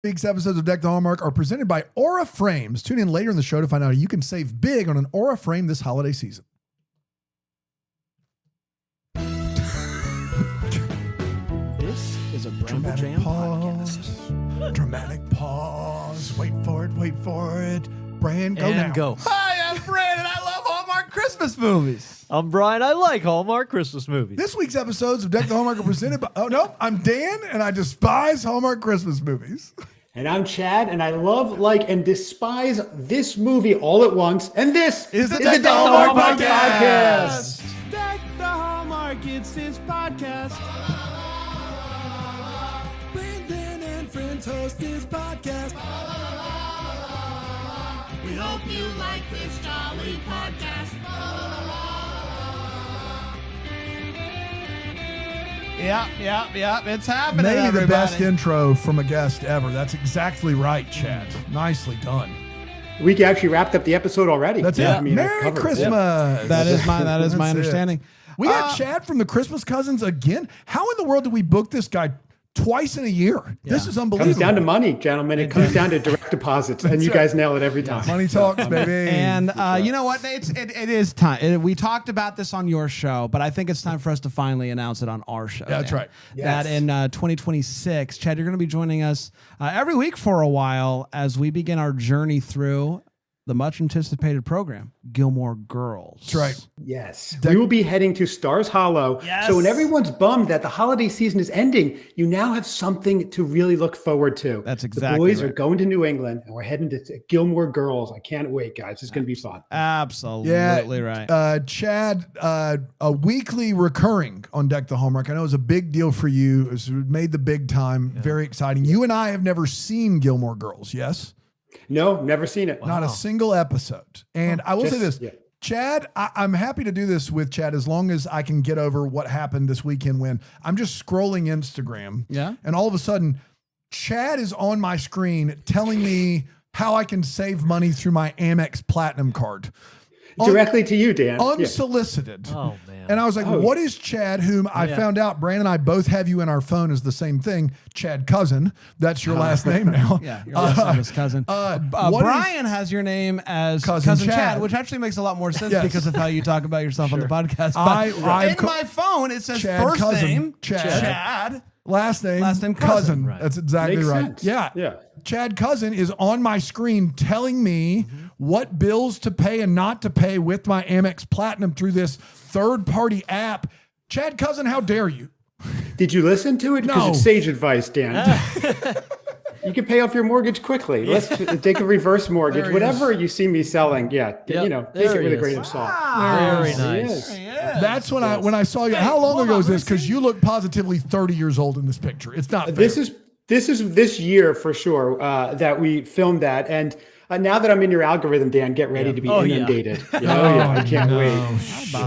Week's episodes of Deck the Hallmark are presented by Aura Frames. Tune in later in the show to find out how you can save big on an Aura frame this holiday season. This is a Bramble Jam podcast. Dramatic pause. Wait for it. Bran, go now. Go. Hi, I'm Brandon. I love Hallmark Christmas movies. I'm Brian. I like Hallmark Christmas movies. This week's episodes of Deck the Hallmark are presented by... Oh, no. I'm Dan, and I despise Hallmark Christmas movies. And I'm Chad, and I love, like, and despise this movie all at once. And this is the Deck the Hallmark podcast. Deck the Hallmark, it's his podcast. Brandon and friends host his podcast. We hope you like this jolly podcast. Yeah. It's happening, Maybe everybody. the best intro from a guest ever. That's exactly right, Chad. Nicely done. We actually wrapped up the episode already. That's it. I mean, Merry covered it. Christmas. That is my That's understanding. it. We got Chad from the Christmas Cousins again. How in the world did we book this guy twice in a year? This is unbelievable. Comes down to money, gentlemen. It comes down to direct deposits, and you guys nail it every time. Money talks, baby. And you know what? It is time. We talked about this on your show, but I think it's time for us to finally announce it on our show. Yeah, that's right. That in 2026, Chad, you're going to be joining us every week for a while as we begin our journey through the much anticipated program, Gilmore Girls. That's right. Yes. We will be heading to Stars Hollow. Yes. So when everyone's bummed that the holiday season is ending, you now have something to really look forward to. That's The exactly boys right. are going to New England, and we're heading to Gilmore Girls. I can't wait, guys. It's going to be fun. Absolutely right. Chad, a weekly recurring on Deck the Hallmark. I know it was a big deal for you. It made the big time. Very exciting. You and I have never seen Gilmore Girls, yes? No, never seen it. Not a single episode. And I will say this. Yeah. Chad, I'm happy to do this with Chad as long as I can get over what happened this weekend when I'm just scrolling Instagram. Yeah. And all of a sudden, Chad is on my screen telling me how I can save money through my Amex Platinum card. Directly to you, Dan. Unsolicited. Oh, man. And I was like, what is Chad, whom I found out, Brandon and I both have you in our phone as the same thing, Chad Cousin. That's your last name now. Yeah, your last name is Cousin. what Brian has your name as Cousin Cousin Chad. Chad, which actually makes a lot more sense Yes. because of how you talk about yourself on the podcast. I- But I've in my phone, it says Chad first Cousin. name Chad. Last name Cousin. Cousin. Right. That's exactly Makes right. sense. Yeah. Yeah. Chad Cousin is on my screen telling me what bills to pay and not to pay with my Amex Platinum through this third-party app. Chad Cousin, how dare you? Did you listen to it? Because No. it's sage advice, Dan. You can pay off your mortgage quickly. Let's take a reverse mortgage. There he Whatever you see me selling, take There it he with a is. grain of salt. Very He nice. is. That's when I saw you. How long ago is this? Because you look positively 30 years old in this picture. It's not fair. This is this year for sure that we filmed that. And now that I'm in your algorithm, Dan, get ready to be inundated. I can't wait.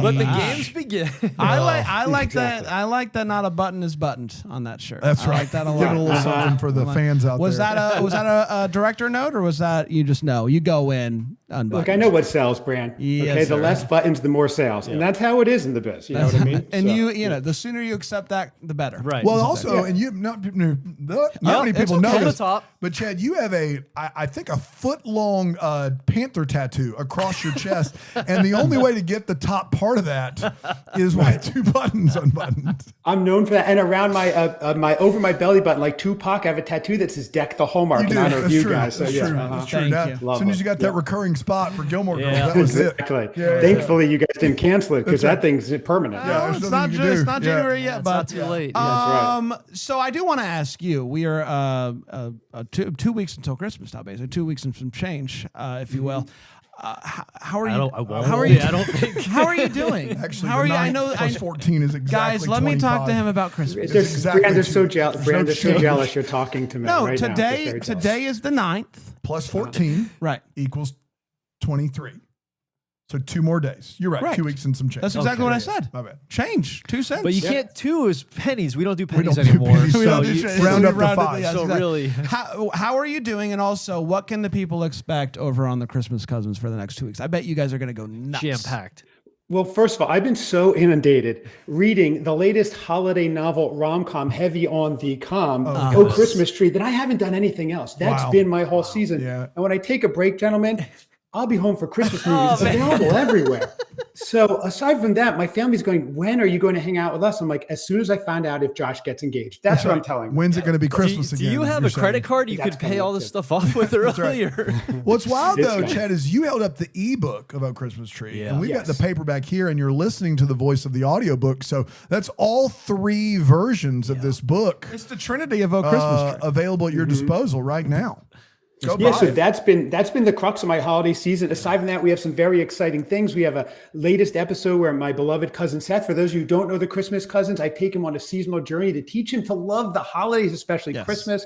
Let the games begin. I like that. I like that. Not a button is buttoned on that shirt. That's I right. like that a lot. Give it a little something for the fans out Was there. that a director note, or was that you just know you go in unbuttoned? Look, I know what sells, Bran. Yes, okay, the sir. less buttons, the more sales, and that's how it is in the biz. You know what I mean? And So, you know, the sooner you accept that, the better. Right. Well, also, and you not many it's people okay. know From the this, top. but Chad, you have I think a foot-long panther tattoo across your chest, and the only way to get the top part of that is with two buttons unbuttoned. I'm known for that, and around my over my belly button, like Tupac, I have a tattoo that says "Deck the Hallmark" in honor of you guys. So That's yeah, true. That's true. Thank That- you. As Love soon as it. you got that recurring spot for Gilmore Girls, Yeah. that was it. Exactly. Yeah, Thankfully, you guys didn't cancel it because That's that thing's permanent. Yeah, Oh, there's it's nothing not you can do. it's not Yeah. January yet, It's but not too late. That's right. So I do want to ask you. We are 2 weeks until Christmas now, basically 2 weeks and some change, if you will. How are you? I won't. How are you? I don't think. How are you doing? Actually, how are the you? I 9 know. plus 14 is exactly Guys, let me talk to 25. him about Christmas. They're, exactly Brand, they're so true. jealous. There's Brand, no they're so change. jealous. You're talking to me. No, right now. They're today very jealous. today is the 9th. Plus 14 Right. equals 23. So 2 more days. You're right. Correct. 2 weeks and some change. That's exactly what I said. My bad. Change 2 cents. But you can't. 2 is pennies. We don't do pennies don't do anymore. pennies. So We don't do you- change. Round up to Rounded- 5. yes, So exactly. really, How are you doing? And also, what can the people expect over on the Christmas Cousins for the next 2 weeks? I bet you guys are going to go nuts. jam packed. Well, first of all, I've been so inundated reading the latest holiday novel rom-com heavy on the Christmas Tree that I haven't done anything else. That's been my whole season. Yeah. And when I take a break, gentlemen, I'll be home for Christmas movies. It's available everywhere. So aside from that, my family's going, when are you going to hang out with us? I'm like, as soon as I find out if Josh gets engaged. That's what I'm telling them. When's it going to be Christmas Do again? you have you're a credit card you That's could pay coming all up this too. stuff off with earlier? What's wild It's though, coming. Chad, is you held up the ebook of A Christmas Tree, Yeah. and we've got Yes. the paperback here, and you're listening to the voice of the audiobook. So that's all 3 versions of this book It's the trinity of a Christmas tree. available at your disposal right now. Go Yeah, buy so it. that's been the crux of my holiday season. Aside from that, we have some very exciting things. We have a latest episode where my beloved cousin Seth, for those of you who don't know the Christmas cousins, I take him on a seasonal journey to teach him to love the holidays, especially Christmas.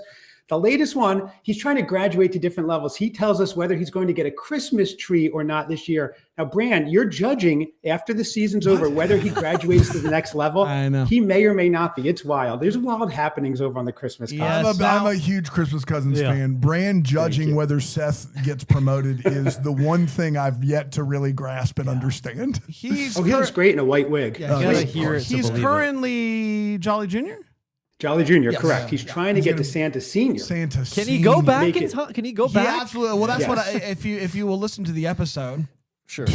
The latest one, he's trying to graduate to different levels. He tells us whether he's going to get a Christmas tree or not this year. Now, Bran, you're judging after the season's over whether he graduates to the next level. I know. He may or may not be. It's wild. There's wild happenings over on the Christmas Yeah. cousins. I'm a huge Christmas Cousins fan. Brand judging whether Seth gets promoted is the one thing I've yet to really grasp and understand. He's Oh, he looks great in a white wig. Yeah, gotta he's, hear it to he's believe it. currently Jolly Jr. Jolly Jr., Yes. correct. He's trying to get to Santa Senior. Santa Can he go Senior. back Make in it- time? Can he go Yeah, back? absolutely. Well, that's Yes. what if you will listen to the episode, Sure.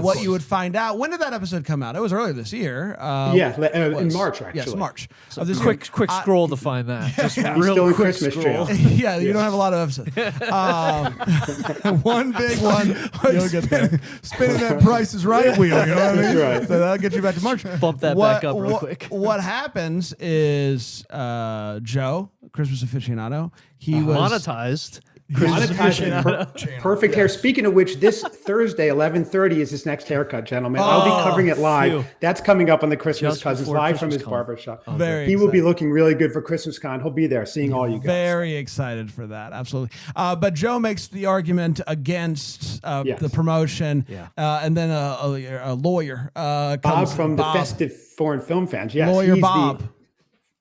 what you would find out. When did that episode come out? It was earlier this year. In March, actually. Yes, March. So of this quick year. scroll to find that. Just He's real still in quick Christmas scroll. trail. Yeah, you don't have a lot of episodes. One big one. You'll get there. Spinning that Price is Right wheel. You know what I mean? That's right. So that'll get you back to March. Bump that back up real quick. What happens is Joe, Christmas aficionado, he was Monetized. Perfect hair. Speaking of which, this Thursday, 11:30 is his next haircut, gentlemen. I'll be covering it live. phew. That's coming up on the Christmas Just Cousins, before live from his ChristmasCon. barbershop. Very He will be excited. looking really good for Christmas Con. He'll be there, seeing all you guys. Very excited for that, absolutely. But Joe makes the argument against Yes. the promotion, Yeah. And then a lawyer Bob comes. from the Festive Foreign Film Fans. Yes, lawyer he's Bob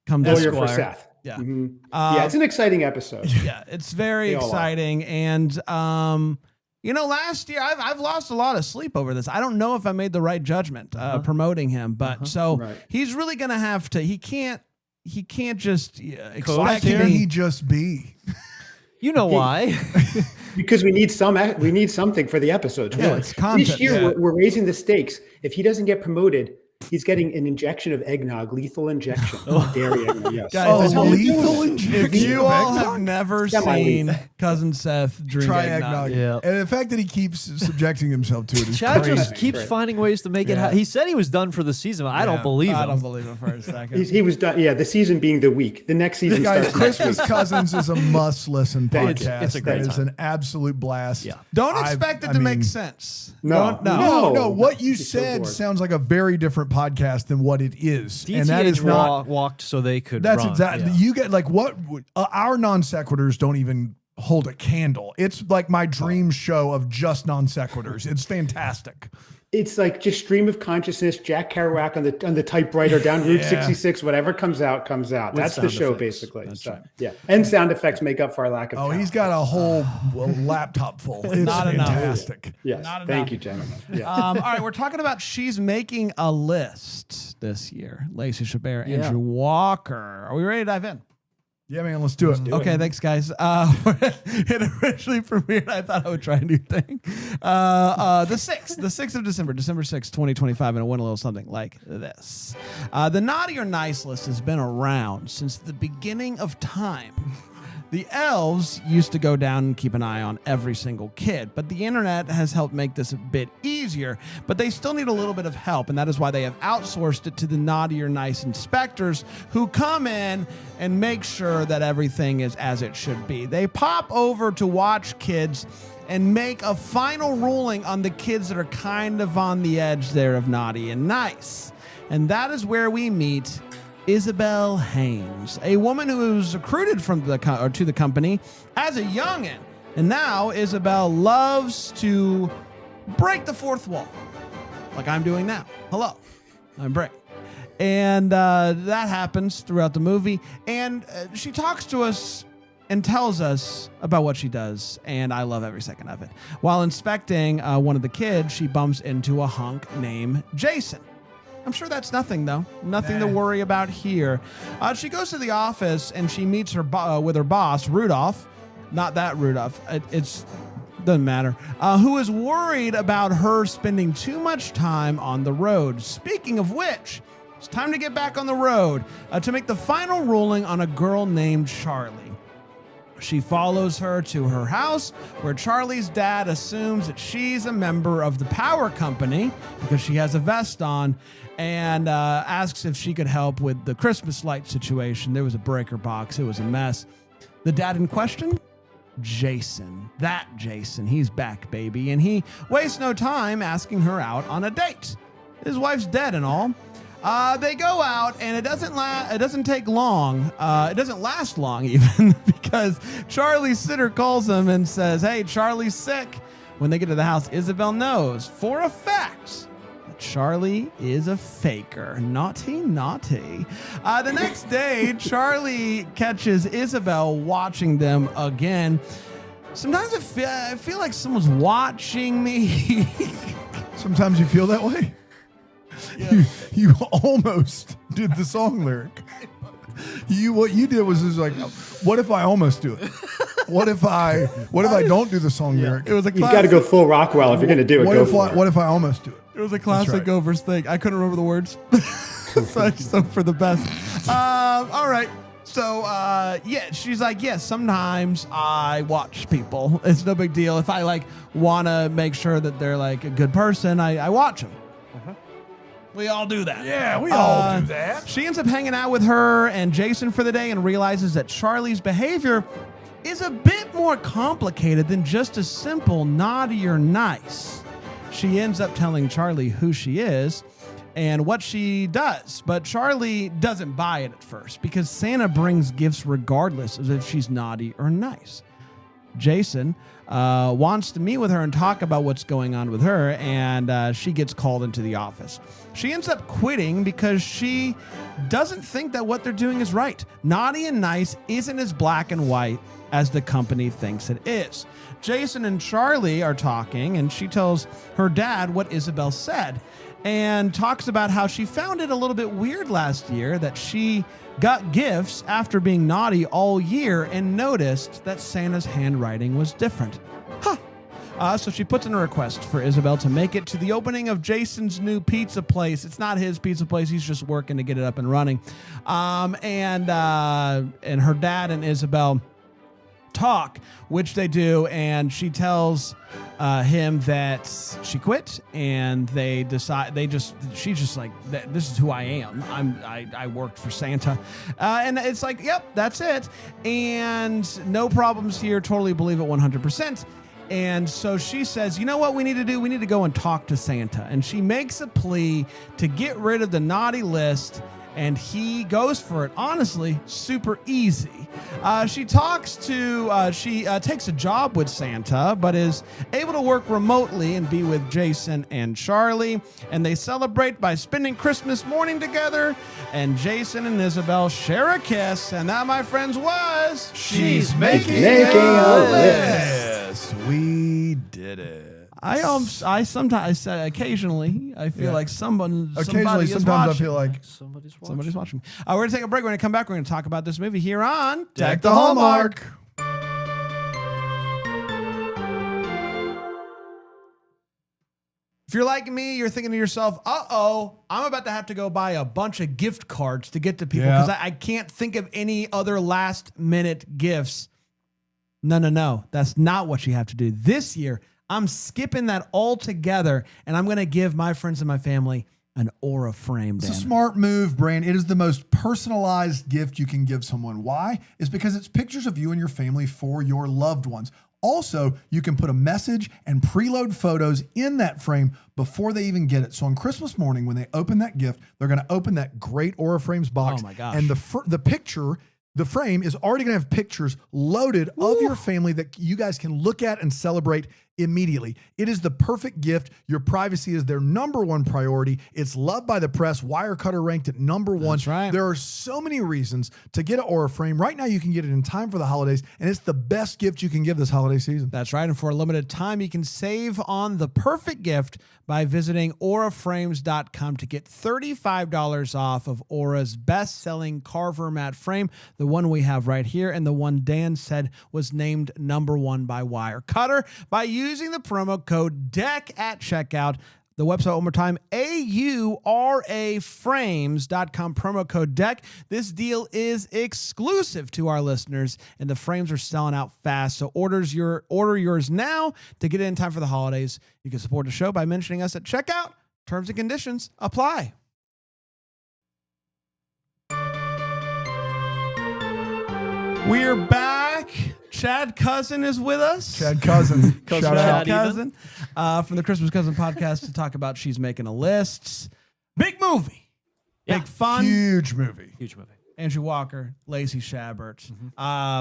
comes. the lawyer for Esquire. Seth. Yeah. Mhm. Yeah, it's an exciting episode. Yeah, it's very They all are. exciting, and last year I've lost a lot of sleep over this. I don't know if I made the right judgment promoting him, but Right. he's really going to have to. He can't just Why expect can't him. he just be? You know why? Because we need something for the episodes. Yeah, Really. it's content. This year Yeah. we're raising the stakes. If he doesn't get promoted, he's getting an injection of eggnog, lethal injection, dairy eggnog. Yes. Guys, Oh, if lethal If injection. you of all eggnog? have never Semi-lethal. seen Cousin Seth drink Try eggnog, eggnog. Yeah. And the fact that he keeps subjecting himself to it is Chad crazy. just keeps Great. finding ways to make it Yeah. happen. He said he was done for the season. But I don't believe him. I don't believe him for a second. He was done. Yeah, the season being the week. The next season Guys, starts next Christmas week. Cousins is a must-listen Thank you. podcast. It's a great That is time. an absolute blast. Yeah. Don't I- expect it I to mean, make sense. No. Don't- No, what you You're so said bored. sounds like a very different podcast than what it is, DTH and that is not. walked so they could. That's run. exactly. Yeah. You get like what our non sequiturs don't even hold a candle. It's like my dream show of just non sequiturs. It's fantastic. It's like just stream of consciousness. Jack Kerouac on the typewriter down Route 66. Whatever comes out, comes out. With That's the sound show, effects. basically. That's So, right. yeah, and sound effects make up for our lack of. Oh, talent. he's got a whole laptop full. It's Not enough. fantastic. Yes. Not enough. Thank you, gentlemen. Yeah. All right, we're talking about She's Making a List this year. Lacey Chabert, Yeah. Andrew Walker. Are we ready to dive in? Yeah, man. Let's do it. Okay, thanks, guys. It originally premiered. I thought I would try a new thing. The 6th of December, December 6th, 2025, and it went a little something like this. The Naughty or Nice list has been around since the beginning of time. The elves used to go down and keep an eye on every single kid, but the internet has helped make this a bit easier, but they still need a little bit of help, and that is why they have outsourced it to the Naughty or Nice inspectors who come in and make sure that everything is as it should be. They pop over to watch kids and make a final ruling on the kids that are kind of on the edge there of naughty and nice. And that is where we meet Isabel Haynes, a woman who was recruited from to the company as a youngin'. And now Isabel loves to break the fourth wall, like I'm doing now. Hello, I'm Brick. And that happens throughout the movie. And she talks to us and tells us about what she does, and I love every second of it. While inspecting one of the kids, she bumps into a hunk named Jason. I'm sure that's nothing, though. Nothing to worry about here. She goes to the office, and she meets with her boss, Rudolph. Not that Rudolph. It's doesn't matter. Who is worried about her spending too much time on the road. Speaking of which, it's time to get back on the road to make the final ruling on a girl named Charlie. She follows her to her house, where Charlie's dad assumes that she's a member of the power company because she has a vest on, and asks if she could help with the Christmas light situation. There was a breaker box. It was a mess. The dad in question? Jason. That Jason. He's back, baby. And he wastes no time asking her out on a date. His wife's dead and all. They go out, and it doesn't take long. It doesn't last long even, because Charlie's sitter calls him and says, "Hey, Charlie's sick." When they get to the house, Isabel knows for a fact that Charlie is a faker. Naughty, naughty. The next day, Charlie catches Isabel watching them again. Sometimes I feel like someone's watching me. Sometimes you feel that way? Yeah. You almost did the song lyric. What you did was like, what if I almost do it? What if I don't do the song lyric? It was a You got to go full Rockwell if you're going to do it. What if I almost do it? It was a classic Overs thing. I couldn't remember the words. So I just hope for the best. All right. So, she's like, yes, sometimes I watch people. It's no big deal. If I want to make sure that they're a good person, I watch them. We all do that. Yeah, we all do that. She ends up hanging out with her and Jason for the day and realizes that Charlie's behavior is a bit more complicated than just a simple naughty or nice. She ends up telling Charlie who she is and what she does, but Charlie doesn't buy it at first because Santa brings gifts regardless of if she's naughty or nice. Jason wants to meet with her and talk about what's going on with her, and she gets called into the office. She ends up quitting because she doesn't think that what they're doing is right. Naughty and nice isn't as black and white as the company thinks it is. Jason and Charlie are talking, and she tells her dad what Isabel said and talks about how she found it a little bit weird last year that she got gifts after being naughty all year and noticed that Santa's handwriting was different. So she puts in a request for Isabel to make it to the opening of Jason's new pizza place. It's not his pizza place. He's just working to get it up and running. And her dad and Isabel talk, which they do, and she tells him that she quit, and they decide she's just like, this is who I am. I worked for Santa, and it's like, yep, that's it, and no problems here. Totally believe it 100%. And so she says, you know what we need to do? We need to go and talk to Santa. And she makes a plea to get rid of the naughty list, and he goes for it. Honestly, super easy. She takes a job with Santa, but is able to work remotely and be with Jason and Charlie. And they celebrate by spending Christmas morning together. And Jason and Isabel share a kiss. And that, my friends, was She's Making a List. We did it. I sometimes occasionally I feel like somebody is sometimes watching. I feel like Somebody's watching. We're going to take a break. We're going to come back. We're going to talk about this movie here on Deck the Hallmark. If you're like me, you're thinking to yourself, I'm about to have to go buy a bunch of gift cards to get to people because I can't think of any other last minute gifts. No. That's not what you have to do. This year, I'm skipping that altogether, and I'm going to give my friends and my family an aura frame. It's a smart move, Bran. It is the most personalized gift you can give someone. Why? It's because it's pictures of you and your family for your loved ones. Also, you can put a message and preload photos in that frame before they even get it. So on Christmas morning, when they open that gift, they're going to open that great Aura Frames box. Oh my gosh. And the frame is already going to have pictures loaded of your family that you guys can look at and celebrate immediately. It is the perfect gift. Your privacy is their number one priority. It's loved by the press. Wirecutter ranked at number one. That's right. There are so many reasons to get an Aura frame. Right now, you can get it in time for the holidays, and it's the best gift you can give this holiday season. That's right. And for a limited time, you can save on the perfect gift by visiting auraframes.com to get $35 off of Aura's best-selling Carver mat frame, the one we have right here, and the one Dan said was named number one by Wirecutter. By using the promo code DECK at checkout, the website one more time, auraframes.com, promo code DECK. This deal is exclusive to our listeners, and the frames are selling out fast. So order yours now to get it in time for the holidays. You can support the show by mentioning us at checkout. Terms and conditions apply. We're back. Chad Cousin is with us. Chad Cousin. Cousin Shout out. Chad. Cousin from the Christmas Cousin podcast to talk about She's Making a List. Big movie. Yeah. Big fun. Huge movie. Huge movie. Andrew Walker, Lacey Chabert.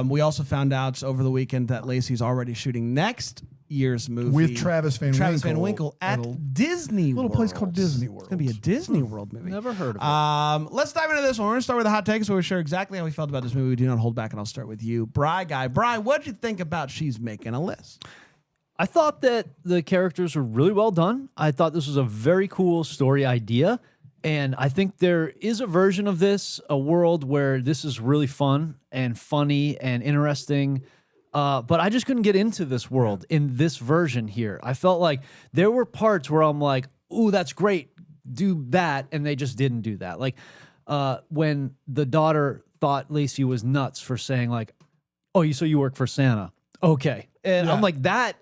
We also found out over the weekend that Lacey's already shooting next year's movie With Travis Van Winkle at at a Disney little World. place called Disney World. It's going to be a Disney World movie. Never heard of it. Let's dive into this one. We're going to start with a hot take so we share exactly how we felt about this movie. We do not hold back, and I'll start with you. Bri guy. Bri, what'd you think about She's Making a List? I thought that the characters were really well done. I thought this was a very cool story idea. And I think there is a version of this, a world where this is really fun and funny and interesting. But I just couldn't get into this world in this version here. I felt like there were parts where I'm like, ooh, that's great. Do that. And they just didn't do that. Like when the daughter thought Lacey was nuts for saying like, oh, so you work for Santa. Okay. And I'm like, that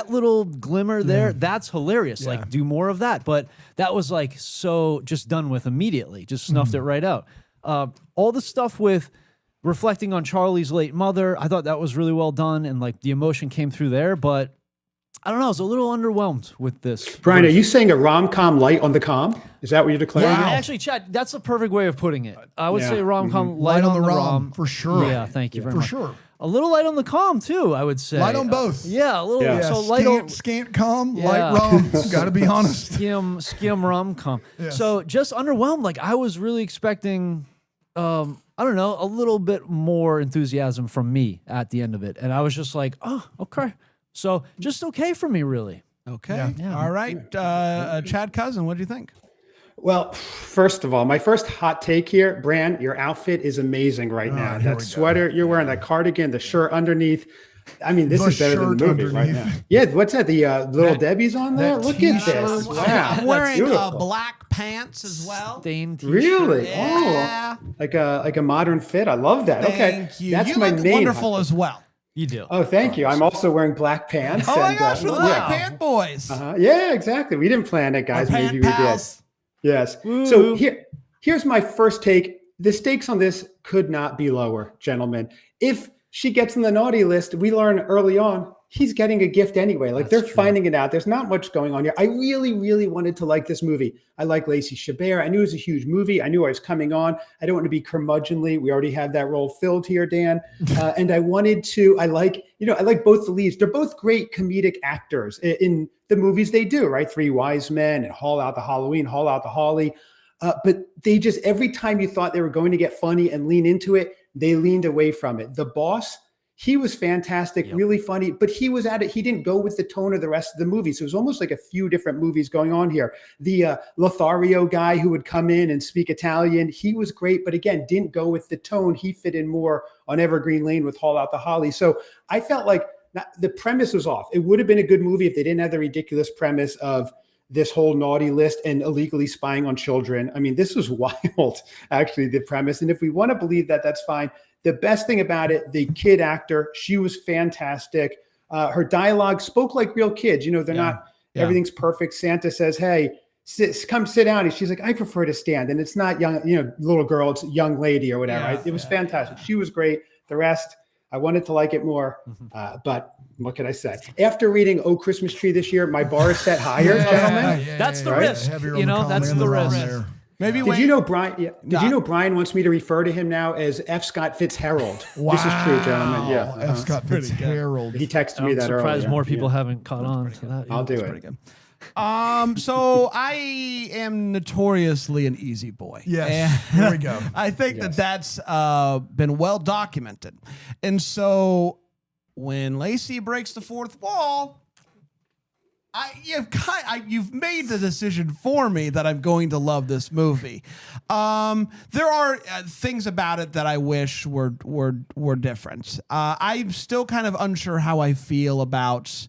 little glimmer there, that's hilarious. Like, do more of that. But that was like so just done with immediately. Just snuffed it right out. All the stuff with reflecting on Charlie's late mother, I thought that was really well done. And like the emotion came through there. But I don't know. I was a little underwhelmed with this. Brian, are you saying a rom-com light on the com? Is that what you're declaring? Yeah, actually, Chad, that's a perfect way of putting it. I would say rom-com light, Light on the rom, rom. for sure. Yeah, thank you very For much. sure. A little light on the com too, I would say. Light on both. Yeah, a little. Yeah. So light on Scant calm, Yeah. light rom. Got to be honest. skim rom-com. Yes. So just underwhelmed. Like I was really expecting, I don't know, a little bit more enthusiasm from me at the end of it, and I was just like, oh, okay. So just okay for me, really. Okay. Yeah. All right. Chad Cousin, what do you think? Well, first of all, my first hot take here, Bran, your outfit is amazing right now. here That we go. sweater you're wearing, that cardigan, the shirt underneath. I mean, this The is better than the shirt movie right now. underneath. Yeah, what's that? The little Debbie's on there? that Look at t-shirt. this. I'm Wow. I'm wearing beautiful. black pants as well. Stained t-shirt. Really? Yeah. Oh, like a modern fit. I love that. Okay. Thank you. That's You my look main wonderful hot- as well. You do. Oh, thank you. I'm also wearing black pants. Oh my and, gosh, we're the wow. Black Pant Boys. Yeah, exactly. We didn't plan it, guys. Our Maybe pant we pals. did. Yes. Woo. So here's my first take. The stakes on this could not be lower, gentlemen. If she gets on the naughty list, we learn early on he's getting a gift anyway. Like they're finding it out. There's not much going on here. I really, really wanted to like this movie. I like Lacey Chabert. I knew it was a huge movie. I knew I was coming on. I don't want to be curmudgeonly. We already have that role filled here, Dan. And I wanted to, I like both the leads. They're both great comedic actors in the movies they do, right? Three Wise Men and Haul Out the Halloween, Haul Out the Holly. But they just, every time you thought they were going to get funny and lean into it, they leaned away from it. The Boss, he was fantastic, really funny, but he was at it. He didn't go with the tone of the rest of the movie. So it was almost like a few different movies going on here. The Lothario guy who would come in and speak Italian, he was great, but again, didn't go with the tone. He fit in more on Evergreen Lane with Haul Out the Holly. So I felt like the premise was off. It would have been a good movie if they didn't have the ridiculous premise of this whole naughty list and illegally spying on children. I mean, this was wild, actually, the premise. And if we want to believe that, that's fine. The best thing about it, the kid actor, she was fantastic. Her dialogue spoke like real kids. You know, they're not, everything's perfect. Santa says, hey, come sit down. And she's like, I prefer to stand. And it's not young, little girl, it's young lady or whatever. Right? It was fantastic. She was great. The rest, I wanted to like it more, but what can I say? After reading Oh Christmas Tree this year, my bar is set higher, gentlemen. That's the right? risk. Heavier on You the know, com that's and the rom risk. there. Maybe Did you know Brian? Yeah. Did you know Brian wants me to refer to him now as F. Scott Fitzgerald? Wow. This is true, gentlemen. Yeah. F. Scott Fitzgerald. He texted me I'm that surprised earlier. more people haven't caught on to that. I'll do Pretty it. good. So I am notoriously an easy boy. Yes. And There we go. I think that's been well documented. And so when Lacey breaks the fourth wall, you've made the decision for me that I'm going to love this movie. There are things about it that I wish were different. I'm still kind of unsure how I feel about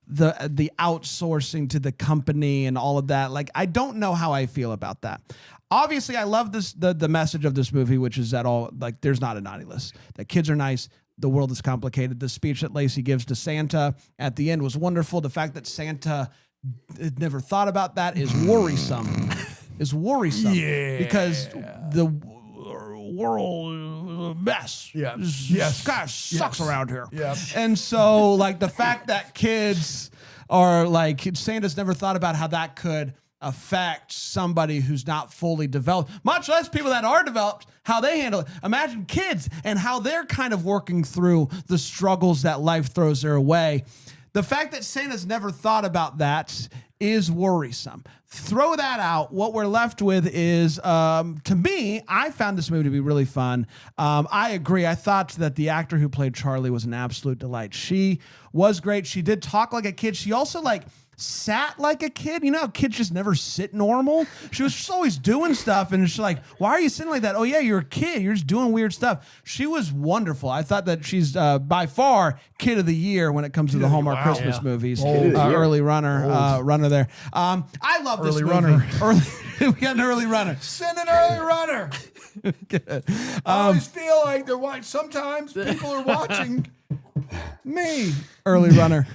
the outsourcing to the company and all of that. Like, I don't know how I feel about that. Obviously, I love the message of this movie, which is that there's not a naughty list. That kids are nice. The world is complicated. The speech that Lacey gives to Santa at the end was wonderful. The fact that Santa had never thought about that is worrisome. Yeah. Because the world is a mess. Yeah. Yes. Gosh, sucks around here. Yeah. And so, like, the fact that kids are like, Santa's never thought about how that could affect somebody who's not fully developed, much less people that are developed, how they handle it. Imagine kids and how they're kind of working through the struggles that life throws their way. The fact that Santa's never thought about that is worrisome. Throw that out. What we're left with is, to me, I found this movie to be really fun. I agree. I thought that the actor who played Charlie was an absolute delight. She was great. She did talk like a kid. She also sat like a kid. You know how kids just never sit normal? She was just always doing stuff, and she's like, why are you sitting like that? Oh, yeah, you're a kid. You're just doing weird stuff. She was wonderful. I thought that she's by far Kid of the Year when it comes to the Hallmark Christmas movies. Early runner there. I love this Early movie. runner. We got an early runner. Send an early runner. I always feel like they're watching. Sometimes people are watching me. Early runner.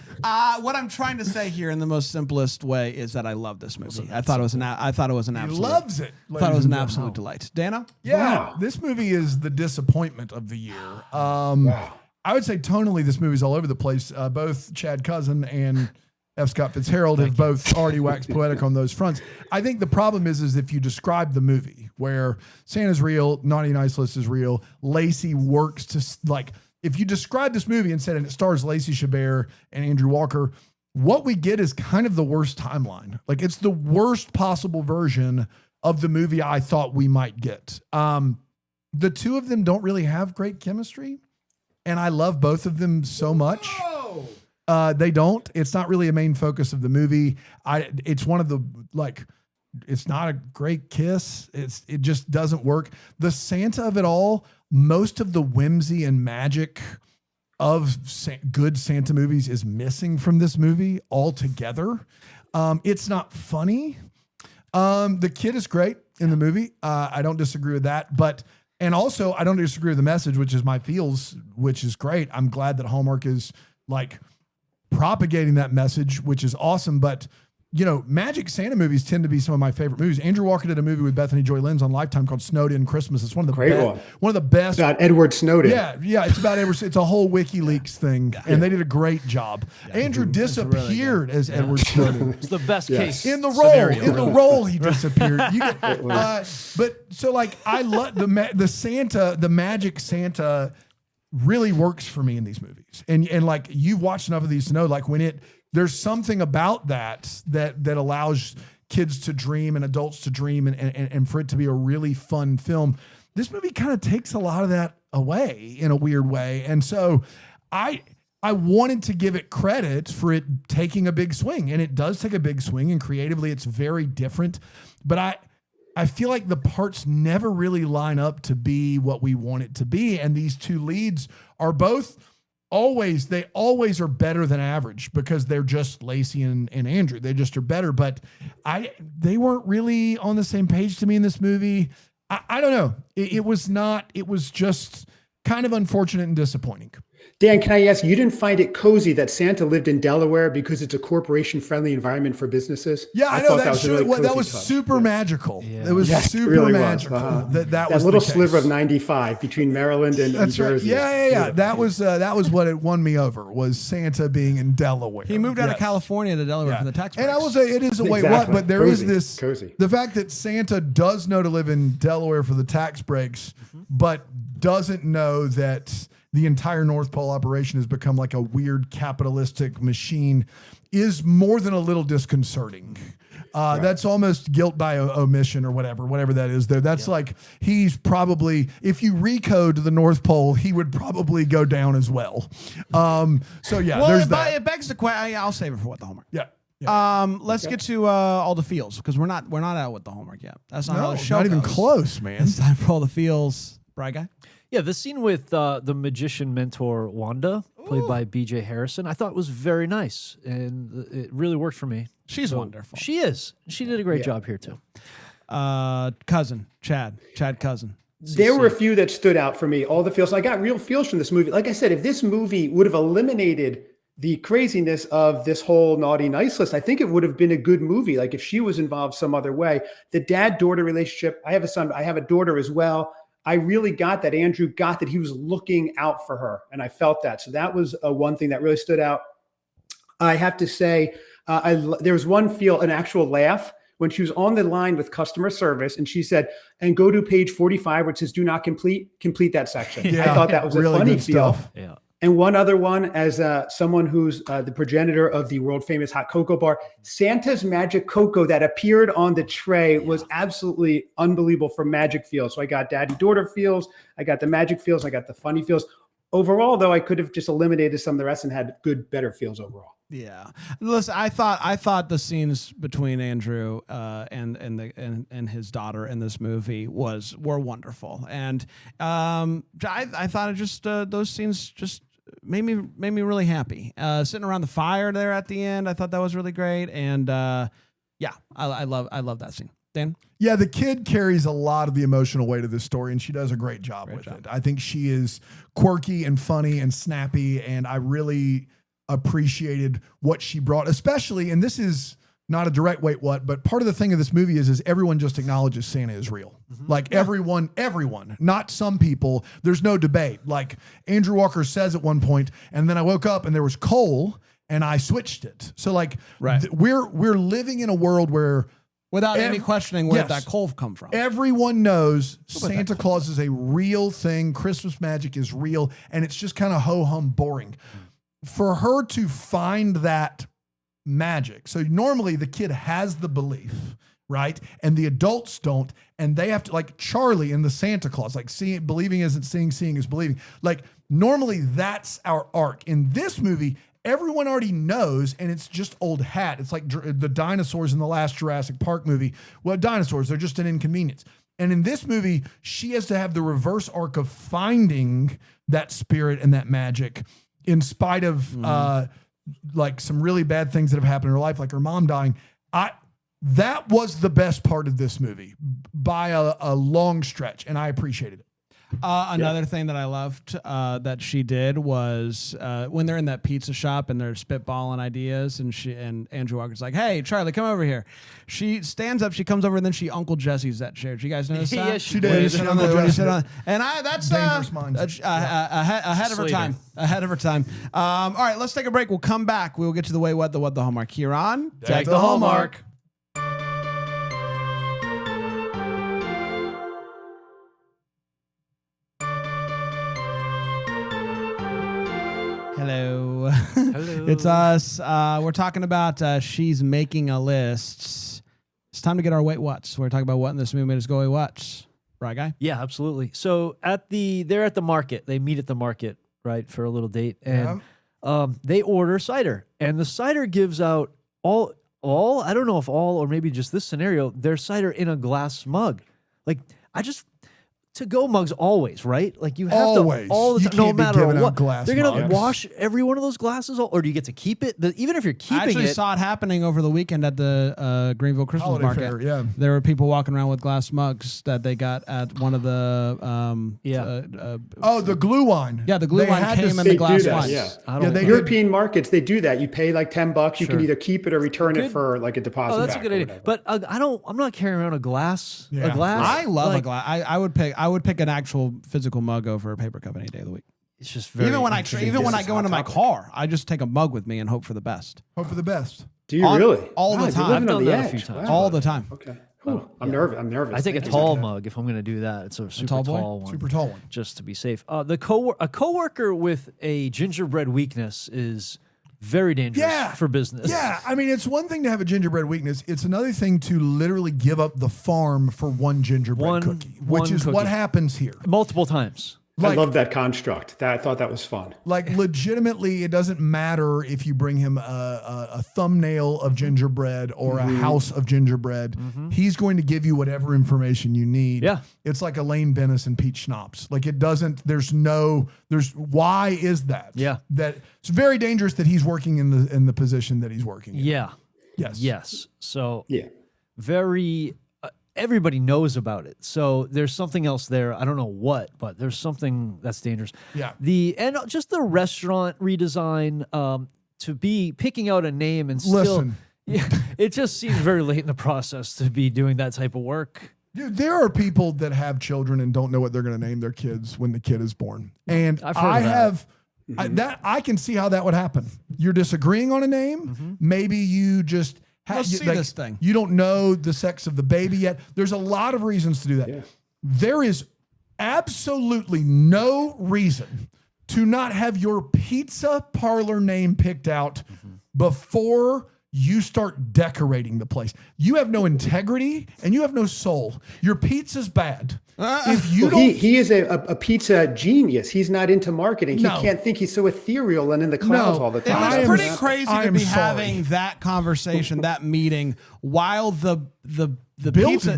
What I'm trying to say here in the most simplest way is that I love this movie. I thought it was an absolute. He loves it. I thought it was an absolute delight. Dana? Yeah, this movie is the disappointment of the year. I would say tonally, this movie's all over the place. Both Chad Cousin and F. Scott Fitzgerald have both already waxed poetic on those fronts. I think the problem is if you describe the movie where Santa's real, Naughty Nice List is real, Lacey works to if you describe this movie and said, and it stars Lacey Chabert and Andrew Walker, what we get is kind of the worst timeline. Like, it's the worst possible version of the movie I thought we might get. The two of them don't really have great chemistry, and I love both of them so much. They don't. It's not really a main focus of the movie. It's one of the, it's not a great kiss. It just doesn't work. The Santa of it all, most of the whimsy and magic of good Santa movies is missing from this movie altogether. It's not funny. The kid is great in the movie. I don't disagree with that, and also I don't disagree with the message, which is my feels, which is great. I'm glad that Hallmark is propagating that message, which is awesome. But magic Santa movies tend to be some of my favorite movies. Andrew Walker did a movie with Bethany Joy Lenz on Lifetime called Snowed In Christmas. It's one of the best. About Edward Snowden. Yeah, it's about Edward. It's a whole WikiLeaks thing, and they did a great job. Andrew disappeared as Edward Snowden. It's the best case In the role, he disappeared. I love the magic Santa really works for me in these movies, and you've watched enough of these to know when there's something about that allows kids to dream and adults to dream and for it to be a really fun film. This movie kind of takes a lot of that away in a weird way. And so I wanted to give it credit for it taking a big swing, and it does take a big swing, and creatively it's very different. But I feel like the parts never really line up to be what we want it to be. And these two leads are both always are better than average because they're just Lacey and Andrew. They just are better, but they weren't really on the same page to me in this movie. I don't know. It was just kind of unfortunate and disappointing. Dan, can I ask, you didn't find it cozy that Santa lived in Delaware because it's a corporation-friendly environment for businesses? Yeah, I know thought that. really That cozy was touch. super magical. It was Yes, it super really was. magical. That was little the case. sliver of 95 between Maryland and That's right. Jersey. Yeah. That was what it won me over, was Santa being in Delaware. He moved out of California to Delaware for the tax breaks. And I will say it is a wait Exactly. what, but there is Cozy. this Cozy. the fact that Santa does know to live in Delaware for the tax breaks, but doesn't know that the entire North Pole operation has become like a weird capitalistic machine is more than a little disconcerting. That's almost guilt by omission or whatever that is there. That's like, he's probably, if you recode the North Pole, he would probably go down as well. So yeah, well, there's that. It begs the question. I'll save it for what the homework. Yeah. Let's get to all the feels, because we're not out with the homework yet. That's not how the show not even goes. close, man. It's time for all the feels. Bright guy. Yeah, the scene with the magician mentor Wanda, played by B.J. Harrison, I thought was very nice, and it really worked for me. She's wonderful. She is. She did a great job here too. Cousin Chad Cousin. There were a few that stood out for me. All the feels. I got real feels from this movie. Like I said, if this movie would have eliminated the craziness of this whole naughty nice list, I think it would have been a good movie. Like if she was involved some other way. The dad-daughter relationship. I have a son. I have a daughter as well. I really got that. Andrew got that he was looking out for her, and I felt that. So that was one thing that really stood out. I have to say, there was one feel, an actual laugh, when she was on the line with customer service and she said, and go to page 45 where it says do not complete that section. I thought that was really a funny good feel. stuff. Yeah. And one other one, as someone who's the progenitor of the world famous hot cocoa bar, Santa's Magic Cocoa that appeared on the tray was absolutely unbelievable for magic feels. So I got daddy-daughter feels, I got the magic feels, I got the funny feels. Overall, though, I could have just eliminated some of the rest and had better feels overall. Yeah, listen, I thought the scenes between Andrew and his daughter in this movie were wonderful, and I thought it just those scenes just made me really happy. Sitting around the fire there at the end, I thought that was really great, and yeah, I love that scene. Dan? Yeah, the kid carries a lot of the emotional weight of this story, and she does a great job with it. I think she is quirky and funny and snappy, and I really appreciated what she brought, especially, and this is not a direct wait what, but part of the thing of this movie is everyone just acknowledges Santa is real. Like everyone, not some people, there's no debate. Like Andrew Walker says at one point, and then I woke up and there was coal and I switched it. So like we're living in a world where without any questioning where that coal come from. Everyone knows Santa Claus is a real thing. Christmas magic is real, and it's just kind of ho-hum boring. For her to find that magic. So normally the kid has the belief, right? And the adults don't. And they have to, like Charlie in the Santa Claus, like believing isn't seeing is believing. Like normally that's our arc. In this movie, everyone already knows, and it's just old hat. It's like the dinosaurs in the last Jurassic Park movie. Well, dinosaurs, they're just an inconvenience. And in this movie, she has to have the reverse arc of finding that spirit and that magic in spite of like some really bad things that have happened in her life, like her mom dying. That was the best part of this movie by a long stretch, and I appreciated it. Another thing that I loved that she did was when they're in that pizza shop and they're spitballing ideas, and Andrew Walker's like, "Hey, Charlie, come over here." She stands up, she comes over, and then she Uncle Jesse's that chair. Did you guys notice that? Yes, she did. When you She sit Uncle on the- when you Jesse. sit on- And that's Dangerous minds. ahead of her time. Ahead of her time. All right, let's take a break. We'll come back. We'll get to the what the Hallmark here on Take the Hallmark. Hello. Hello. It's us. We're talking about She's Making a List. It's time to get our wait what's. We're talking about what in this movie is going what's. Right, guy? Yeah, absolutely. So they're at the market. They meet at the market, right, for a little date, and they order cider, and the cider gives out all. I don't know if all or maybe just this scenario. Their cider in a glass mug. Like to-go mugs always, right? Like you have Always. to all the You time, no can't be matter giving out what. glass They're gonna mugs. wash every one of those glasses, or do you get to keep it? Even if you're I keeping actually it, saw it happening over the weekend at the Greenville Christmas Holiday market. fair, yeah. There were people walking around with glass mugs that they got at one of the The glue wine. yeah, the glue They wine had to came in They the glass do that, wines. yeah. I don't. Yeah, they did. European markets, they do that. You pay like $10. You can Sure. either keep it or return it Good. for like a deposit. Oh, that's a back good or idea. whatever. But I'm not carrying around a glass. Yeah. A glass. I love like, a glass. I would pick an actual physical mug over a paper cup any day of the week. It's just very Even when I interesting. even when This I is go hot into my topic. car, I just take a mug with me and hope for the best. Hope for the best. Do you on- really? all the Wow, you're time. living I've on done the that a edge. few times. Wow. All the time. Okay. Whew. I'm nervous. I'm nervous. I take a Thank you. tall mug if I'm going to do that. It's a super tall boy? tall one, Super tall one. just to be safe. A coworker with a gingerbread weakness is very dangerous Yeah. for business. Yeah, I mean, it's one thing to have a gingerbread weakness. It's another thing to literally give up the farm for one gingerbread One- cookie, one which is what cookie. happens here. multiple times. I Like- love that construct. I thought that was fun. Like legitimately, it doesn't matter if you bring him a thumbnail of gingerbread or a house of gingerbread. He's going to give you whatever information you need. Yeah. It's like Elaine Bennis and Pete Schnapps. Like it doesn't. Why is that? Yeah. That it's very dangerous that he's working in the position that he's working in. Yeah. Yes. Yes. So Yeah. very. Everybody knows about it. So there's something else there. I don't know what, but there's something that's dangerous. Yeah. And just the restaurant redesign. To be picking out a name and still. Listen. Yeah, it just seems very late in the process to be doing that type of work. Dude, there are people that have children and don't know what they're going to name their kids when the kid is born. And I've heard I of that. have I can see how that would happen. You're disagreeing on a name. Maybe you just Let's see this thing. You don't know the sex of the baby yet. There's a lot of reasons to do that. Yeah. There is absolutely no reason to not have your pizza parlor name picked out before you start decorating the place. You have no integrity and you have no soul. Your pizza's bad. If you Well, don't, he is a pizza genius. He's not into marketing. No. He can't think. He's so ethereal and in the clouds all the It time. I was am- pretty crazy I to am be sorry. having that conversation, that meeting, while the Building. pizza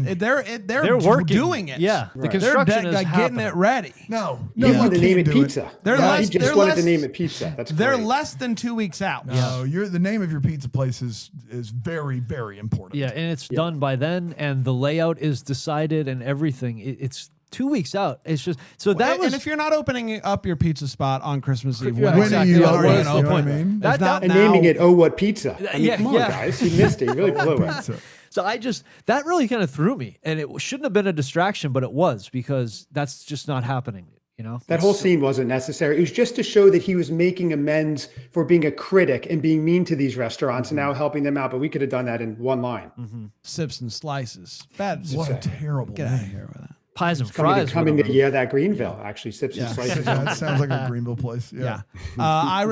they're working. doing it. Yeah, the Right. construction They're is like getting happening. it ready. no, He you wanted to name can't it do pizza. They're Yeah, less- he just they're wanted less- to name it pizza. That's They're great. less than 2 weeks out. No, the name of your pizza place is very, very important. Yeah, and it's done by then, and the layout is decided, and everything. It's 2 weeks out. It's just so that and was. if you're not opening up your pizza spot on Christmas Eve, Yeah, When exactly. are you Yeah, opening? what's the You know what I point? mean? That- It's not And now. naming it "Oh What Pizza." I mean, Yeah, come on, yeah. guys, you missed it. You really blew it. Pizza. So that really kind of threw me, and it shouldn't have been a distraction, but it was because that's just not happening. You know, That whole scene wasn't necessary. It was just to show that he was making amends for being a critic and being mean to these restaurants and now helping them out. But we could have done that in one line. Sips and slices. Bad. What a terrible Get out of name. here with that. pies and Coming fries. to, coming to whatever. that Greenville, actually, Sips and Slices. Yeah, it sounds like a Greenville place. Yeah.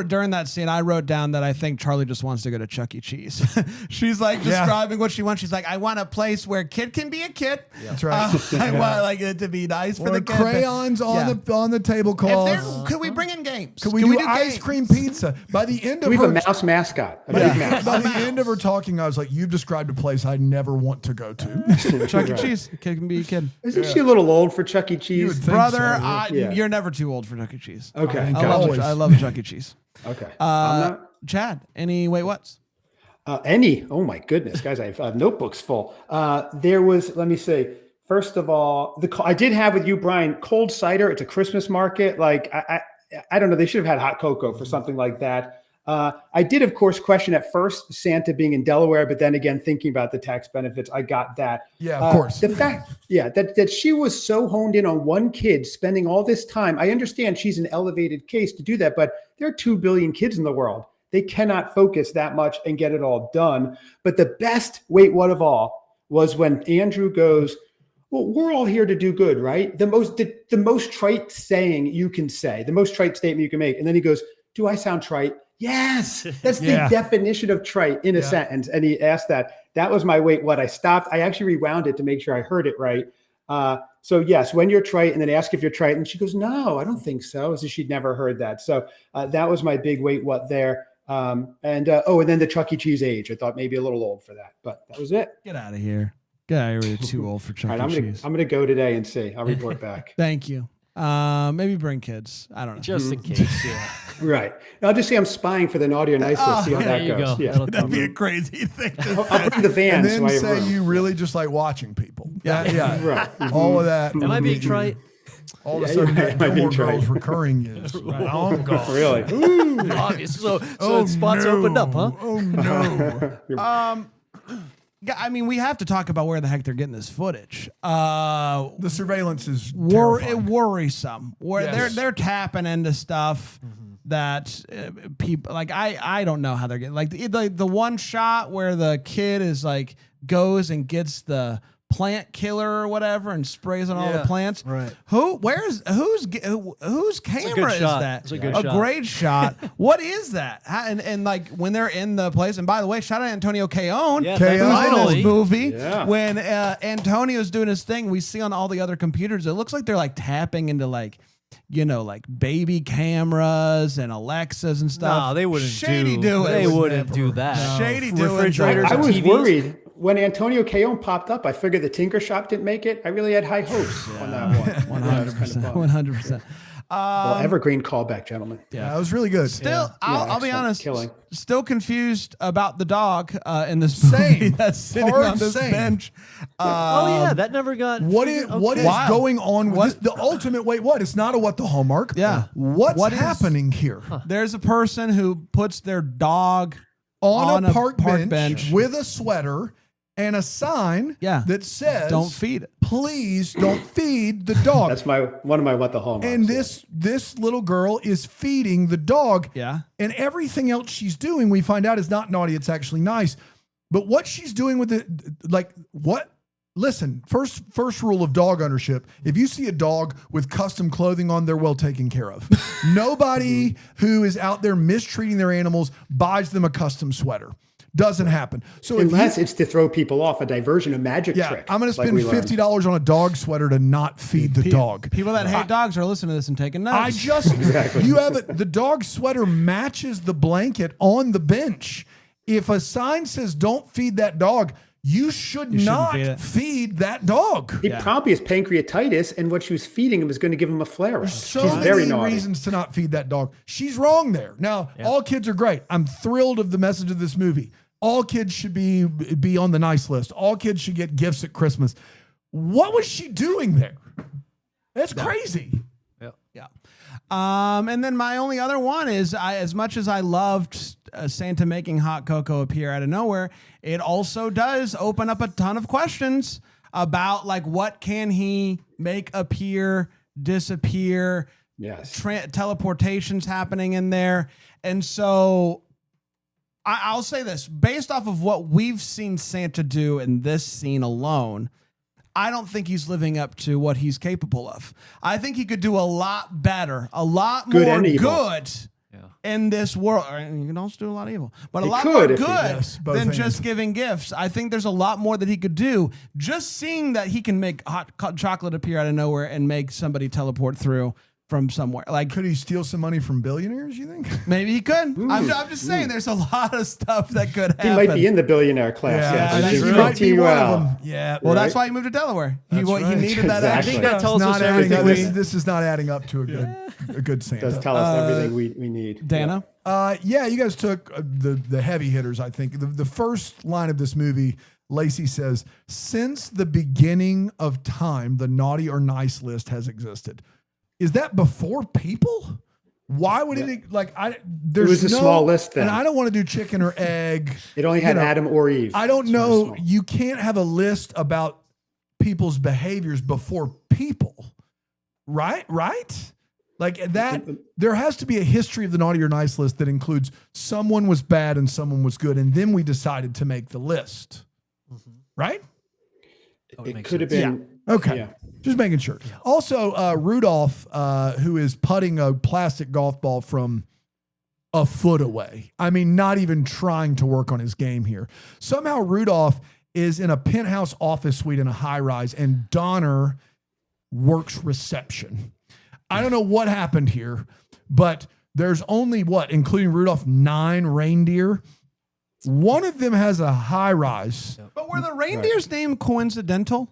During that scene, I wrote down that I think Charlie just wants to go to Chuck E. Cheese. She's like Yeah. describing what she wants. She's like, I want a place where kid can be a kid. That's right. I want like it to be nice for Or the kid. crayons on Yeah. the If tablecloth. there, could we bring in games? Could we do ice games? cream pizza? By the end of We have her a mouse mascot, a big mouse. by the end of her talking, I was like, "You've described a place I never want to go to." Chuck E. Cheese. Kid can be a kid. Isn't she a little old for Chuck E. would Cheese? think Brother, so, yeah. you're never too old for Chuck E. Cheese. Okay. think I love, always. I love Chuck E. Cheese. Okay. I'm not- Chad, any wait what's? Oh my goodness, guys, I have notebooks full. There was, let me say, first of all, I did have with you, Brian, cold cider. It's a Christmas market. Like, I don't know. They should have had hot cocoa for something like that. I did, of course, question at first Santa being in Delaware, but then again, thinking about the tax benefits, I got that. Yeah, of course. The fact, that she was so honed in on one kid, spending all this time. I understand she's an elevated case to do that, but there are 2 billion kids in the world. They cannot focus that much and get it all done. But the best wait what of all was when Andrew goes, well, we're all here to do good, right? The most trite saying you can say, the most trite statement you can make. And then he goes, do I sound trite? Yes, that's Yeah. the definition of trite in a sentence. And he asked that. That was my wait what. I stopped. I actually rewound it to make sure I heard it right. So yes, when you're trite, and then ask if you're trite. And she goes, no, I don't think so. As if she'd never heard that. So that was my big wait what there. And then the Chuck E. Cheese age. I thought maybe a little old for that, but that was it. Get out of here. Yeah, you're too old for Chuck All right, E. Cheese. I'm gonna go today and see. I'll report back. Thank you. Maybe bring kids. I don't know. Just in case. Yeah. Right. I'll just say I'm spying for the naughty or nice list. See how There that you goes. go. Yeah. That'll That'd come. be a crazy thing. I'll bring the van. And then so I have say room. you really just like watching people. Yeah. Yeah. Right. All of that. Am I being trite? All of a Yeah, sudden, you're that right. Gilmore Am I being Girls trite? recurring is. Right. Oh, God. Really? Obvious. So spots opened up, huh? Oh, no. Yeah, I mean, we have to talk about where the heck they're getting this footage. The surveillance is terrifying. Worrisome. Where Yes. they're tapping into stuff that people like. I don't know how they're getting like the one shot where the kid is like goes and gets the plant killer or whatever and sprays on all the Yeah, plants. right. Whose camera is shot. that? It's a good a shot. great shot. What is that? And like when they're in the place, and by the way, shout out Antonio Caon. Yeah, who's in finally. this movie. Yeah. When Antonio's doing his thing, we see on all the other computers, it looks like they're like tapping into like baby cameras and Alexas and stuff. No, they wouldn't Shady do. doing. They wouldn't do that. Shady doing. Refrigerators. I was TVs? worried when Antonio Caon popped up. I figured the Tinker Shop didn't make it. I really had high hopes on that one. 100%. 100%. Well, evergreen callback, gentlemen. Yeah, that was really good. Still, I'll be excellent. honest. Killing. Still confused about the dog in this movie Same. that's sitting Hard on this same. bench. Oh yeah, that never got. What is Wow. going on with What? this? The ultimate wait? What? It's not a what the Hallmark. Yeah. What's What is- happening here? There's a person who puts their dog On a park bench, bench. with a sweater and a sign Yeah. that says Don't feed it. Please don't feed the dog. That's one of my what the hallmarks. And yeah. this little girl is feeding the dog. Yeah. And everything else she's doing, we find out is not naughty, it's actually nice. But what she's doing with it, like what? Listen, first rule of dog ownership, if you see a dog with custom clothing on, they're well taken care of. Nobody who is out there mistreating their animals buys them a custom sweater. Doesn't happen. So Unless it's to throw people off, a diversion, a magic yeah, trick. I'm going to like spend we learned. $50 on a dog sweater to not feed the dog. People that hate dogs are listening to this and taking notes. I just, Exactly. you have it. The dog sweater matches the blanket on the bench. If a sign says don't feed that dog, you should not feed it. feed that dog. He probably has pancreatitis, and what she was feeding him is going to give him a flare-up. So She's very many naughty. reasons to not feed that dog. She's wrong there. Now, all kids are great. I'm thrilled of the message of this movie. All kids should be on the nice list. All kids should get gifts at Christmas. What was she doing there? That's crazy. Yeah. And then my only other one is as much as I loved Santa making hot cocoa appear out of nowhere, it also does open up a ton of questions about like what can he make appear, disappear, Yes. teleportations happening in there. And so I'll say this, based off of what we've seen Santa do in this scene alone, I don't think he's living up to what he's capable of. I think he could do a lot better, a lot Good more and evil. good in this world. And you can also do a lot of evil, but a He lot could more if he- good Yes, both than hands. just giving gifts. I think there's a lot more that he could do. Just seeing that he can make hot chocolate appear out of nowhere and make somebody teleport through from somewhere. Like, Could he steal some money from billionaires, you think? maybe he could. I'm just saying there's a lot of stuff that could happen. He might be in the billionaire class. Yeah, yes. he He might be one of well. them. Yeah. Well, that's Right? why he moved to Delaware. He right. needed that. Exactly. I extra. think that It's tells not us adding up. everything. This is not adding up to a good Santa. Does tell us everything we need. Dana? Yeah, you guys took the heavy hitters, I think. The first line of this movie, Lacey says, since the beginning of time, the naughty or nice list has existed. Is that before people? Why would it, like, there's was a small list then. And I don't want to do chicken or egg. It only had You know, Adam or Eve. I don't It's very know. small. You can't have a list about people's behaviors before people. Right? Like that, there has to be a history of the naughty or nice list that includes someone was bad and someone was good. And then we decided to make the list. Right? It could have been. Okay. Yeah. Just making sure. Also, Rudolph, who is putting a plastic golf ball from a foot away. I mean, not even trying to work on his game here. Somehow Rudolph is in a penthouse office suite in a high rise and Donner works reception. I don't know what happened here, but there's only including Rudolph, 9 reindeer. One of them has a high rise. But were the reindeer's name coincidental?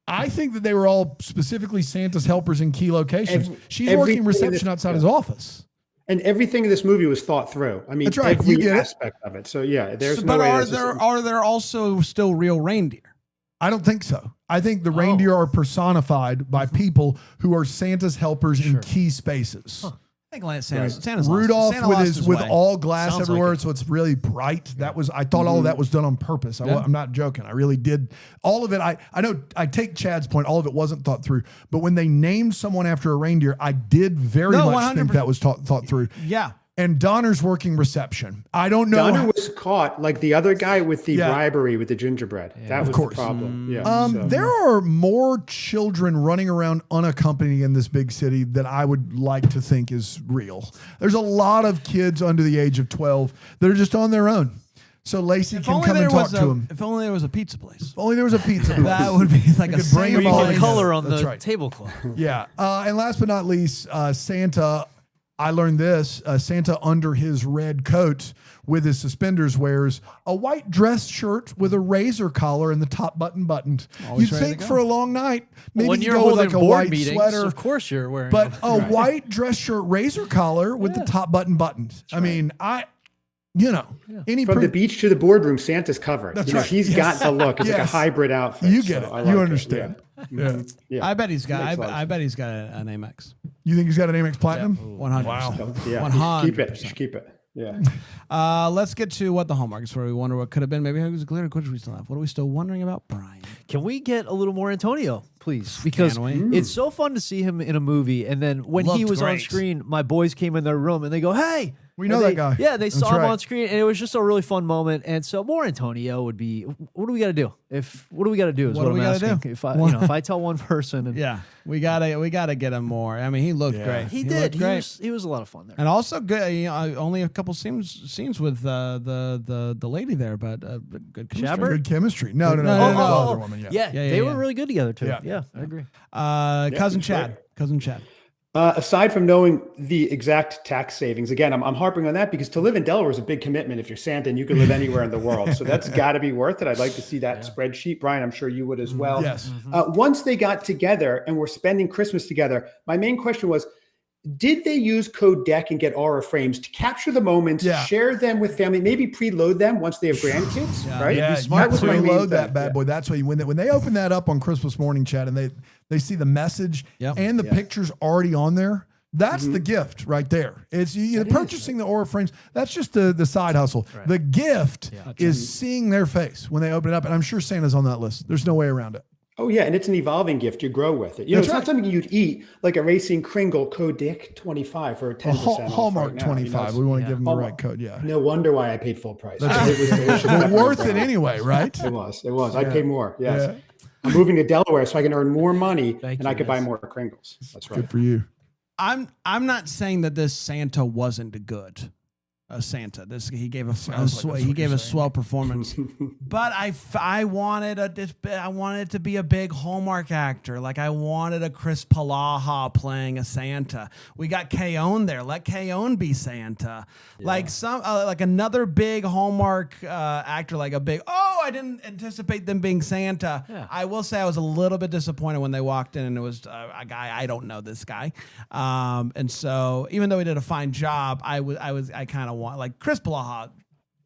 I think that they were all specifically Santa's helpers in key locations. She's everything working in reception this- outside his office. And everything in this movie was thought through. I mean, That's right. every You get it. aspect of it. So yeah, there's no But way. are there also still real reindeer? I don't think so. I think the reindeer are personified by people who are Santa's helpers in key spaces. I think Santa's Rudolph Santa with lost his with way. all glass Sounds everywhere, like it. so it's really bright. I thought all of that was done on purpose. I'm not joking. I really did. All of it. I know. I take Chad's point. All of it wasn't thought through. But when they named someone after a reindeer, I did very much think that was thought through. Yeah. And Donner's working reception. I don't know. Donner was caught like the other guy with the bribery with the gingerbread. That was the problem. There are more children running around unaccompanied in this big city that I would like to think is real. There's a lot of kids under the age of 12 that are just on their own. So Lacey can come and talk to them. If only there was a pizza place. If only there was a pizza place. That would be like a could bring safe them all Put place. in. color on That's the right. tablecloth. Yeah. And last but not least, Santa, I learned this, Santa under his red coat with his suspenders wears a white dress shirt with a razor collar and the top button buttoned. Always You'd ready think to go. for a long night, maybe When you you're go with holding like a board white meetings, sweater. of course you're wearing. But them. a white dress shirt, razor collar with the top button buttoned. I mean, any From the beach to the boardroom, Santa's covered. That's You know, right. He's got the look. It's like a Yes. hybrid outfit. You get so it. I You like understand. Yeah. Yeah. I bet he's got. Makes a lot of I bet he's got an Amex. You think he's got an Amex Platinum? 100%. Wow. Yeah. 100%. Keep it. Just keep it. Yeah. Let's get to what the Hallmark is, where we wonder what could have been. Maybe it was a glitter. What do we still have? What are we still wondering about, Brian? Can we get a little more Antonio, please? Because Can we? it's so fun to see him in a movie, and then when he Looked was on great. screen, my boys came in their room and they go, "Hey." We know And that they- guy. Yeah, they That's saw him right. on screen, and it was just a really fun moment. And so more Antonio would be. What do we got to do? What do we got to do? Is What what, do we I'm gotta asking. do? If I tell one person, and Yeah, we gotta get him more. I mean, he looked great. he looked did. great. He was a lot of fun there. And also good. Only a couple scenes with the lady there, but good chemistry. Chabert? Good chemistry. No. No, The other woman, Yeah, Yeah, they yeah. were really good together too. Yeah. Yeah, I agree. Cousin that's Chad. right. Cousin Chad. Aside from knowing the exact tax savings, again, I'm harping on that because to live in Delaware is a big commitment if you're Santa and you can live anywhere in the world. So that's got to be worth it. I'd like to see that spreadsheet. Brian, I'm sure you would as well. Yes. Once they got together and were spending Christmas together, my main question was, did they use Code Deck and get aura frames to capture the moments, Yeah. share them with family, maybe preload them once they have grandkids, right? Yeah, That was my main preload thing. that bad boy. That's why when they open that up on Christmas morning, Chad, and they see the message Yep. and the pictures already on there. That's the gift right there. It's purchasing the aura frames. That's just the side hustle. Right. The gift is seeing their face when they open it up, and I'm sure Santa's on that list. There's no way around it. Oh yeah, and it's an evolving gift. You grow with it. You know, That's it's right. not something you'd eat like a racing Kringle Code Dick 25 for 10% off Hallmark right now, 25. You know, We want to give them the Hallmark. right code. Yeah. No wonder why I paid full price. It was delicious. But worth it anyway, right? It was. I'd pay more. Yes. I'm moving to Delaware so I can earn more money and I could buy more Kringles. That's right. Good for you. I'm not saying that this Santa wasn't good. Santa. He gave a swell performance, but I wanted it to be a big Hallmark actor. Like I wanted a Chris Palaha playing a Santa. We got Keown there. Let Keown be Santa. Yeah. Like like another big Hallmark actor. Like a big. Oh, I didn't anticipate them being Santa. Yeah. I will say I was a little bit disappointed when they walked in and it was a guy I don't know this guy. And so even though he did a fine job, I kind of want like Chris Palaha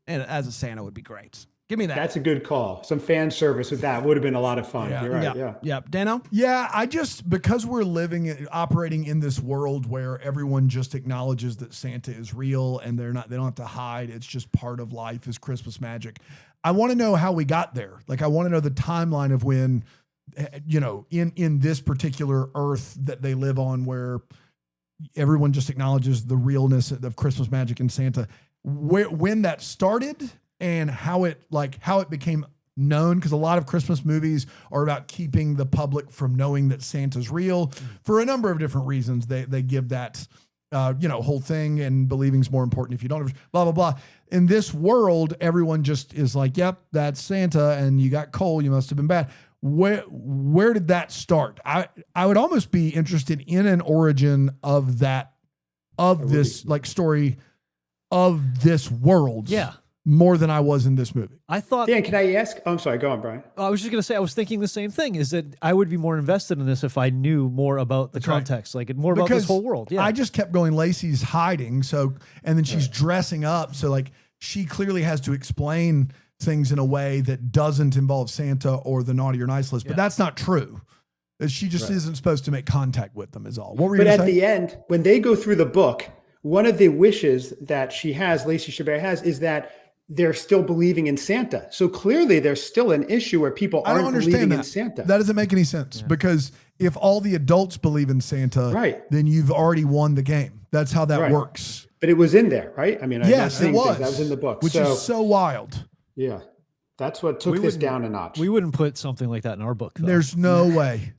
as a Santa would be great. Give me that. That's a good call. Some fan service with that would have been a lot of fun. Yeah. You're right. Yeah. Dano? Yeah, because we're operating in this world where everyone just acknowledges that Santa is real and they don't have to hide. It's just part of life is Christmas magic. I want to know how we got there. Like I want to know the timeline of when, in this particular Earth that they live on where everyone just acknowledges the realness of Christmas magic and Santa, when that started and how it became known, because a lot of Christmas movies are about keeping the public from knowing that Santa's real for a number of different reasons. They give that whole thing, and believing's more important if you don't, blah, blah, blah. In this world, everyone just is like, yep, that's Santa, and you got coal, you must have been bad. Where did that start? I would almost be interested in an origin of this like story of this world. Yeah. more than I was in this movie. I thought. Dan, can I ask? Oh, I'm sorry. Go on, Brian. I was just going to say, I was thinking the same thing, is that I would be more invested in this if I knew more about the context, like more about this whole world. Yeah. I just kept going, Lacey's hiding. So, and then she's dressing up. So like she clearly has to explain things in a way that doesn't involve Santa or the naughty or nice list, but that's not true. She just isn't supposed to make contact with them is all. What were you But going to at say? the end, when they go through the book, one of the wishes that she has, Lacey Chabert has, is that they're still believing in Santa. So clearly there's still an issue where people I don't aren't understand believing that. in Santa. That doesn't make any sense because if all the adults believe in Santa, then you've already won the game. That's how that works. But it was in there, right? I mean, yes, it was. That was in the book. Which is so wild. Yeah. That's what took this down a notch. We wouldn't put something like that in our book, though. There's no way.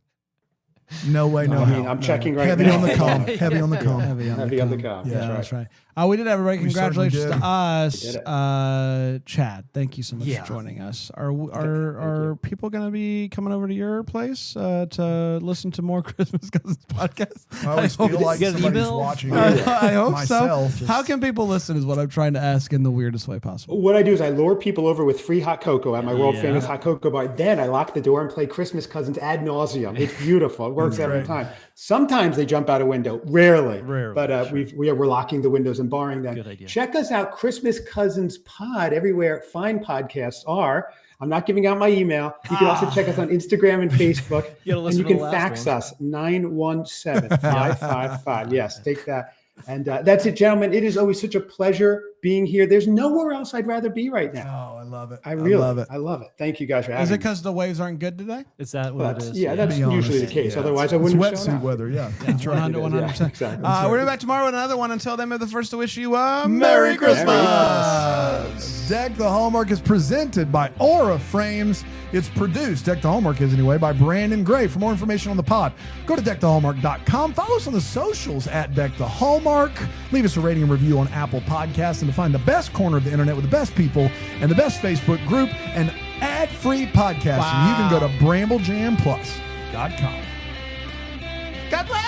No way, no I mean, how. I'm checking right Heavy now. on the com. Heavy on the com. Heavy on the com. Yeah, That's right. We did, everybody. We certainly Congratulations did. to us. Chad, thank you so much for joining us. Are people going to be coming over to your place to listen to more Christmas Cousins podcast? I always feel like get an somebody's email? watching I hope myself. so. How can people listen is what I'm trying to ask in the weirdest way possible. What I do is I lure people over with free hot cocoa at my world famous hot cocoa bar. Then I lock the door and play Christmas Cousins ad nauseum. It's beautiful. It works every time. Sometimes they jump out a window, rarely. But we're locking the windows and barring them. Good idea. Check us out, Christmas Cousins Pod, everywhere fine podcasts are. I'm not giving out my email. You can also check us on Instagram and Facebook. And you can fax us 917-555. Yes, take that. And that's it, gentlemen. It is always such a pleasure being here. There's nowhere else I'd rather be right now. Oh, I love it. I really love it. I love it. Thank you guys for having Is me. it because the waves aren't good today? Is that what it is? Yeah, that's Be honest. usually the case. Yeah, Otherwise, I it's wouldn't have shown wetsuit up. weather. Yeah. That's right. 100%. Exactly. We're going back tomorrow with another one. Until then, we're the first to wish you a Merry Christmas. Deck the Hallmark is presented by Aura Frames. It's produced, Deck the Hallmark is anyway, by Brandon Gray. For more information on the pod, go to deckthehallmark.com. Follow us on the socials at Deck the Hallmark. Leave us a rating and review on Apple Podcasts. And to find the best corner of the internet with the best people and the best Facebook group and ad-free podcasting, you can go to bramblejamplus.com. God bless.